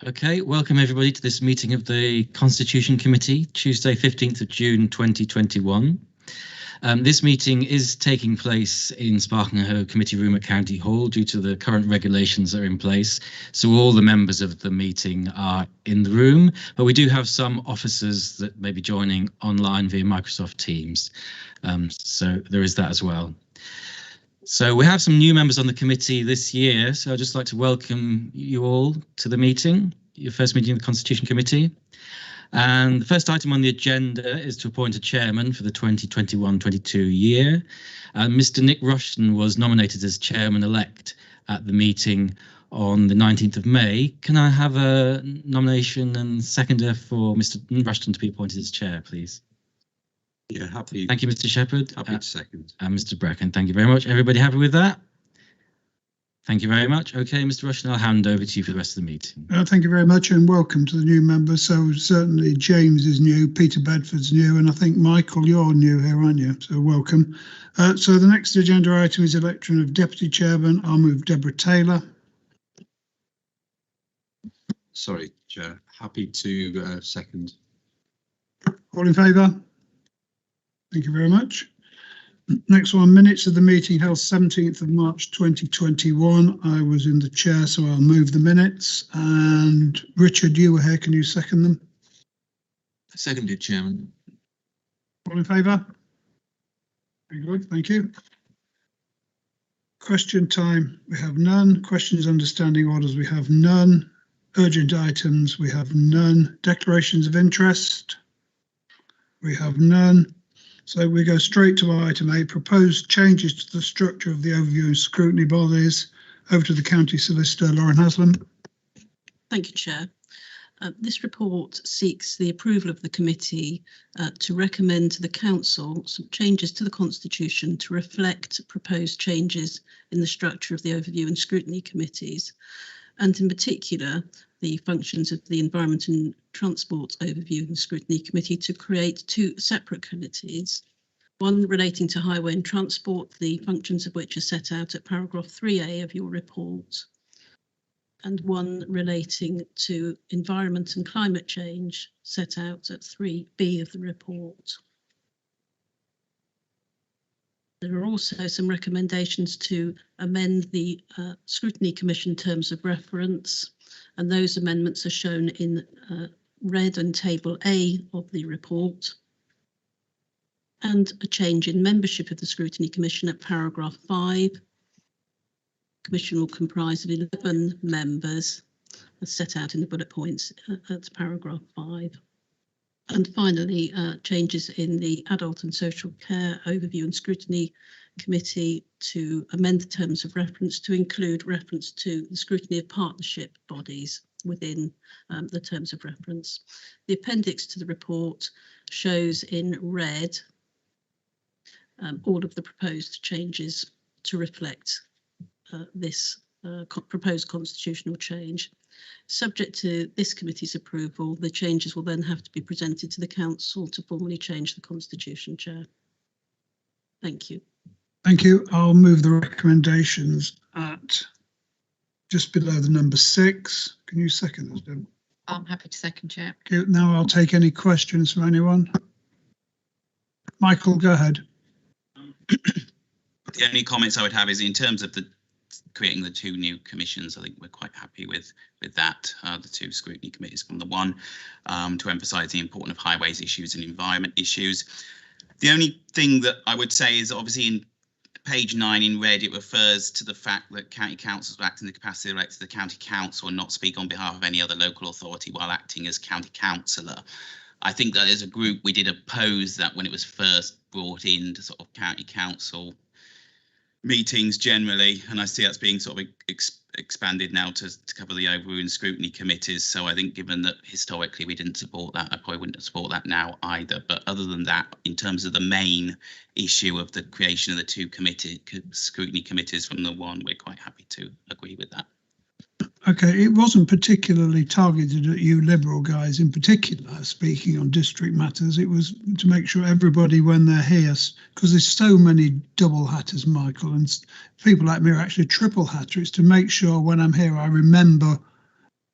Okay, welcome everybody to this meeting of the Constitution Committee, Tuesday 15th of June 2021. This meeting is taking place in Sparkenhoe Committee Room at County Hall due to the current regulations that are in place. So all the members of the meeting are in the room, but we do have some officers that may be joining online via Microsoft Teams. So there is that as well. So we have some new members on the committee this year, so I'd just like to welcome you all to the meeting, your first meeting of the Constitution Committee. And the first item on the agenda is to appoint a chairman for the 2021-22 year. Mr. Nick Rushton was nominated as chairman-elect at the meeting on the 19th of May. Can I have a nomination and seconder for Mr. Rushton to be appointed as chair, please? Yeah, happy. Thank you, Mr. Shepherd. Happy to second. And Mr. Bracken, thank you very much. Everybody happy with that? Thank you very much. Okay, Mr. Rushton, I'll hand over to you for the rest of the meeting. Thank you very much and welcome to the new members. So certainly James is new, Peter Bedford's new, and I think Michael, you're new here, aren't you? So welcome. So the next agenda item is election of deputy chairman. I'll move Deborah Taylor. Sorry, Chair. Happy to second. All in favour? Thank you very much. Next one, minutes of the meeting held 17th of March 2021. I was in the chair, so I'll move the minutes. And Richard, you were here. Can you second them? Seconded, Chairman. All in favour? Very good, thank you. Question time, we have none. Questions, understanding orders, we have none. Urgent items, we have none. Declarations of interest, we have none. So we go straight to item 8, proposed changes to the structure of the overview and scrutiny bodies. Over to the County Solicitor, Lauren Haslam. Thank you, Chair. This report seeks the approval of the committee to recommend to the Council some changes to the Constitution to reflect proposed changes in the structure of the overview and scrutiny committees, and in particular the functions of the Environment and Transport Overview and Scrutiny Committee to create two separate committees, one relating to highway and transport, the functions of which are set out at paragraph 3A of your report, and one relating to environment and climate change set out at 3B of the report. There are also some recommendations to amend the Scrutiny Commission terms of reference, and those amendments are shown in red and table A of the report, and a change in membership of the Scrutiny Commission at paragraph 5. The Commission will comprise of 11 members, as set out in the bullet points at paragraph 5. And finally, changes in the Adult and Social Care Overview and Scrutiny Committee to amend the terms of reference to include reference to the scrutiny of partnership bodies within the terms of reference. The appendix to the report shows in red all of the proposed changes to reflect this proposed constitutional change. Subject to this committee's approval, the changes will then have to be presented to the Council to formally change the Constitution, Chair. Thank you. Thank you. I'll move the recommendations at just below the number 6. Can you second this, Deb? I'm happy to second, Chair. Okay, now I'll take any questions from anyone. Michael, go ahead. The only comments I would have is in terms of the creating the two new commissions. I think we're quite happy with that, the two scrutiny committees from the one, to emphasise the importance of highways issues and environment issues. The only thing that I would say is obviously in page 9 in red, it refers to the fact that county councils will act in the capacity of elected to the county council and not speak on behalf of any other local authority while acting as county councillor. I think that as a group, we did oppose that when it was first brought into sort of county council meetings generally, and I see that's being sort of expanded now to cover the overview and scrutiny committees. So I think given that historically we didn't support that, I probably wouldn't support that now either. But other than that, in terms of the main issue of the creation of the two scrutiny committees from the one, we're quite happy to agree with that. Okay, it wasn't particularly targeted at you Liberal guys in particular, speaking on district matters. It was to make sure everybody, when they're here, because there's so many double hatters, Michael, and people like me are actually triple hatter. It's to make sure when I'm here, I remember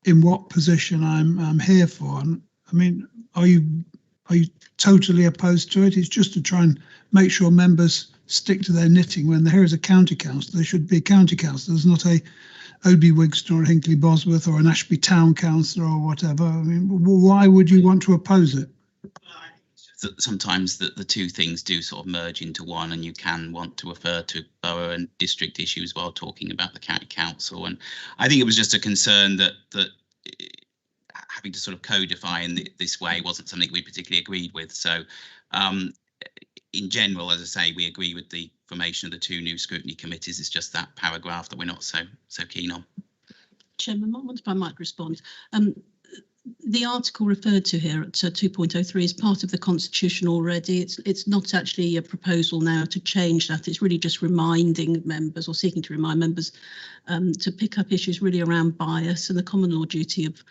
in what position I'm here for. And I mean, are you totally opposed to it? It's just to try and make sure members stick to their knitting. When they're here as a county council, there should be a county council. There's not a Oadby Wigston or a Hinckley Bosworth or an Ashby Town councillor or whatever. I mean, why would you want to oppose it? Sometimes the two things do sort of merge into one, and you can want to refer to borough and district issues while talking about the county council. And I think it was just a concern that having to sort of codify in this way wasn't something we particularly agreed with. So in general, as I say, we agree with the formation of the two new scrutiny committees. It's just that paragraph that we're not so keen on. Chairman, I wonder if I might respond. The article referred to here at 2.03 is part of the Constitution already. It's not actually a proposal now to change that. It's really just reminding members, or seeking to remind members, to pick up issues really around bias and the common law duty of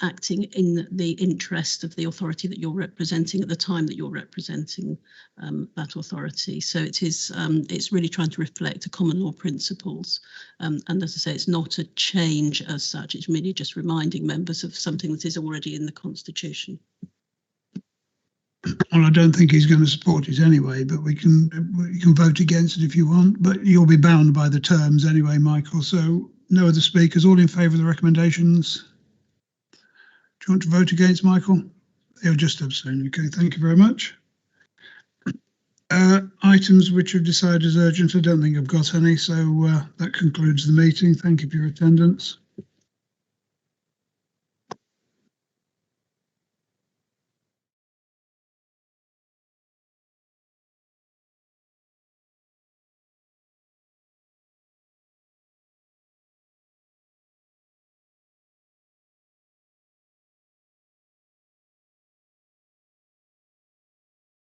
acting in the interest of the authority that you're representing at the time that you're representing that authority. So it's really trying to reflect the common law principles. And as I say, it's not a change as such. It's really just reminding members of something that is already in the Constitution. Well, I don't think he's going to support it anyway, but you can vote against it if you want, but you'll be bound by the terms anyway, Michael. So no other speakers. All in favour of the recommendations? Do you want to vote against, Michael? You'll just abstain. Okay, thank you very much. Items which are decided as urgent, I don't think I've got any, so that concludes the meeting. Thank you for your attendance.